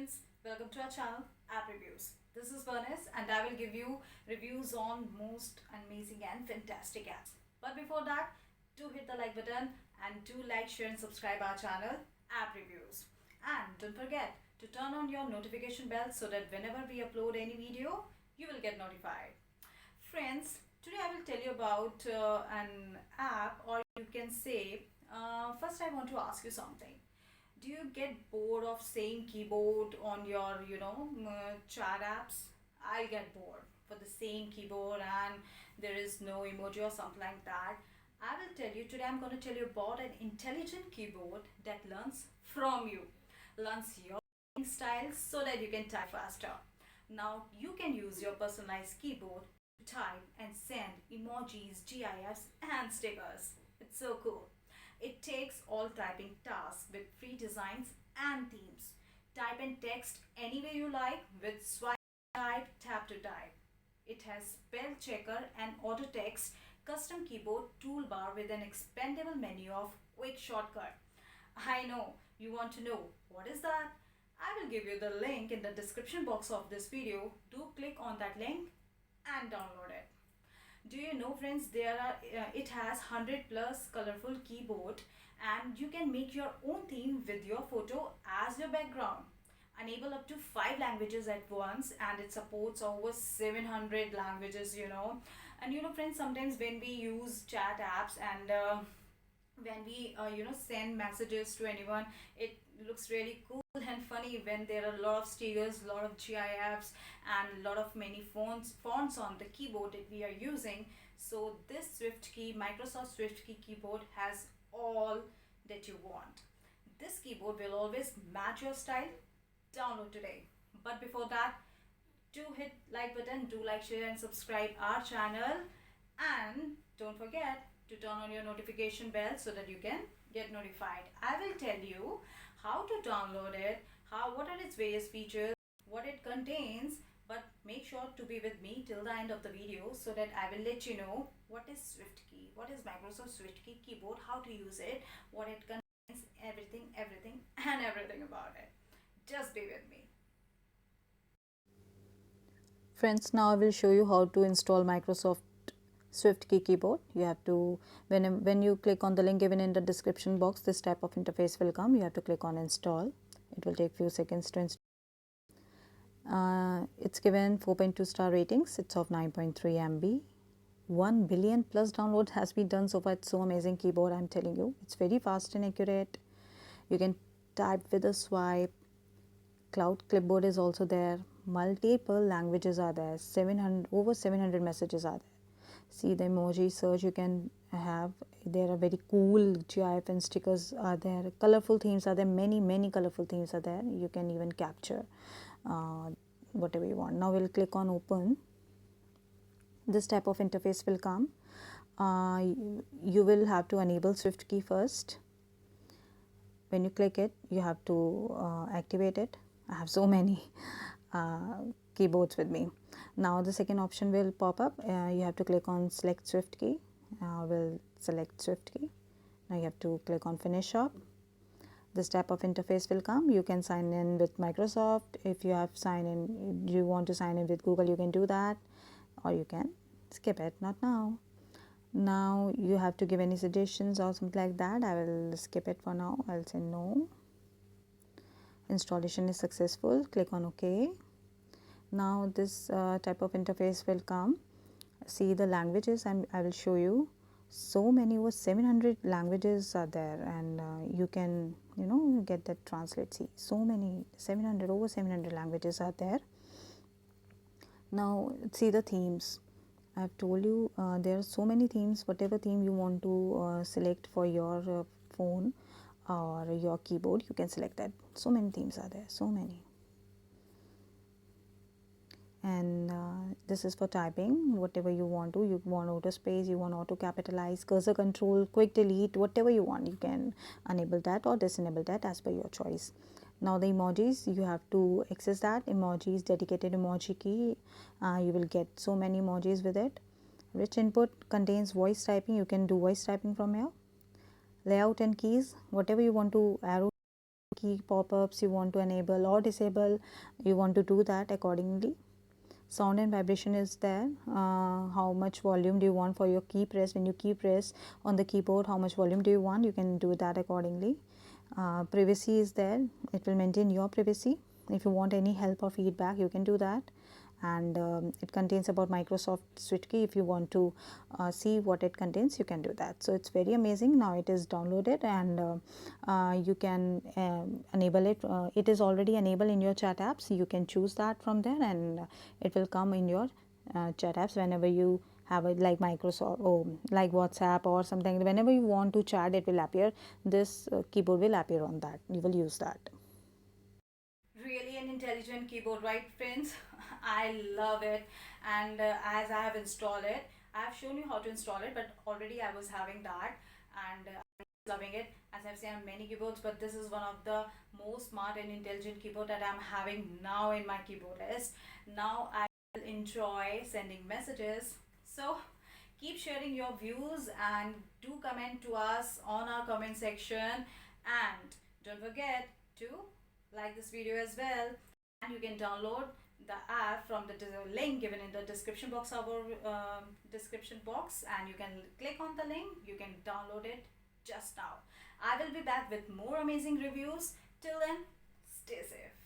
friends, welcome to our channel App Reviews. This is Bernice and I will give you reviews on most amazing and fantastic apps. But before that, do hit the like button and do like, share and subscribe our channel App Reviews. And don't forget to turn on your notification bell so that whenever we upload any video, you will get notified. Friends, today I will tell you about an app, or you can say, first I want to ask you something. Do you get bored of same keyboard on your chat apps? I get bored for the same keyboard and there is no emoji or something like that. I will tell you today, I'm going to tell you about an intelligent keyboard that learns from you, learns your style so that you can type faster. Now you can use your personalized keyboard to type and send emojis, GIFs and stickers. It's so cool. It takes all typing tasks with free designs and themes. Type and text any way you like with swipe, type, tap to type. It has spell checker and auto text custom keyboard toolbar with an expandable menu of quick shortcut. I know you want to know what is that? I will give you the link in the description box of this video. Do click on that link and download it. Do you know, friends, it has 100 plus colorful keyboard and you can make your own theme with your photo as your background. Enable up to 5 languages at once and it supports over 700 languages, and friends, sometimes when we use chat apps and when we send messages to anyone, it looks really cool and funny when there are a lot of stickers, a lot of GIFs and a lot of many fonts on the keyboard that we are using. So this Swift key, Microsoft Swift key keyboard has all that you want. This keyboard will always match your style. Download today. But before that, do hit like button, do like, share and subscribe our channel, and don't forget to turn on your notification bell so that you can get notified. I will tell you how to download it, what are its various features, what it contains, but make sure to be with me till the end of the video so that I will let you know what is Swift key, what is Microsoft Swift key keyboard, how to use it, what it contains, everything and everything about it. Just be with me. Friends, now I will show you how to install Microsoft Swift key keyboard. You have to, when you click on the link given in the description box, this type of interface will come. You have to click on install. It will take few seconds to install. It's given 4.2 star ratings. It's of 9.3 MB. 1 billion plus download has been done so far. It's so amazing keyboard, I'm telling you. It's very fast and accurate. You can type with a swipe. Cloud clipboard is also there. Multiple languages are there. Over 700 messages are there. See the emoji search you can have. There are very cool GIF and stickers are there. Colorful themes are there. Many colorful themes are there. You can even capture whatever you want. Now we'll click on open. This type of interface will come. You will have to enable Swift key first. When you click it, you have to activate it. I have so many keyboards with me. Now the second option will pop up. You have to click on select Swift key. We'll select Swift key. Now you have to click on finish up. This type of interface will come. You can sign in with Microsoft. If you have you want to sign in with Google, you can do that, or you can skip it. Not now. Now you have to give any suggestions or something like that. I will skip it for now. I'll say no. Installation is successful. Click on OK. Now this type of interface will come. See the languages, and I will show you. So many, over 700 languages are there, and you can get that translate. See, so many, over 700 languages are there. Now see the themes. I have told you there are so many themes. Whatever theme you want to select for your phone or your keyboard, you can select that. So many themes are there, so many. And this is for typing, whatever you want to. You want auto space, you want auto capitalize, cursor control, quick delete, whatever you want. You can enable that or disable that as per your choice. Now the emojis, you have to access that. Emojis, dedicated emoji key. You will get so many emojis with it. Rich input contains voice typing. You can do voice typing from here. Layout and keys, whatever you want to arrow key pop-ups you want to enable or disable, you want to do that accordingly. Sound and vibration is there. How much volume do you want for your key press? When you key press on the keyboard, how much volume do you want? You can do that accordingly. Privacy is there. It will maintain your privacy. If you want any help or feedback, you can do that. And it contains about Microsoft SwiftKey. If you want to see what it contains, you can do that. So it's very amazing. Now it is downloaded, and you can enable it. It is already enabled in your chat apps. You can choose that from there, and it will come in your chat apps whenever you have it, like Microsoft or like WhatsApp or something. Whenever you want to chat, it will appear. This keyboard will appear on that. You will use that. Really an intelligent keyboard, right friends? I love it. And as I have installed it, I have shown you how to install it, but already I was having that, and I'm loving it. As I've seen on many keyboards, but this is one of the most smart and intelligent keyboard that I'm having now in my keyboard list. Now I will enjoy sending messages. So keep sharing your views and do comment to us on our comment section, and don't forget to like this video as well. And you can download the app from the link given in the description box of our description box, and you can click on the link. You can download it just now. I will be back with more amazing reviews. Till then, stay safe.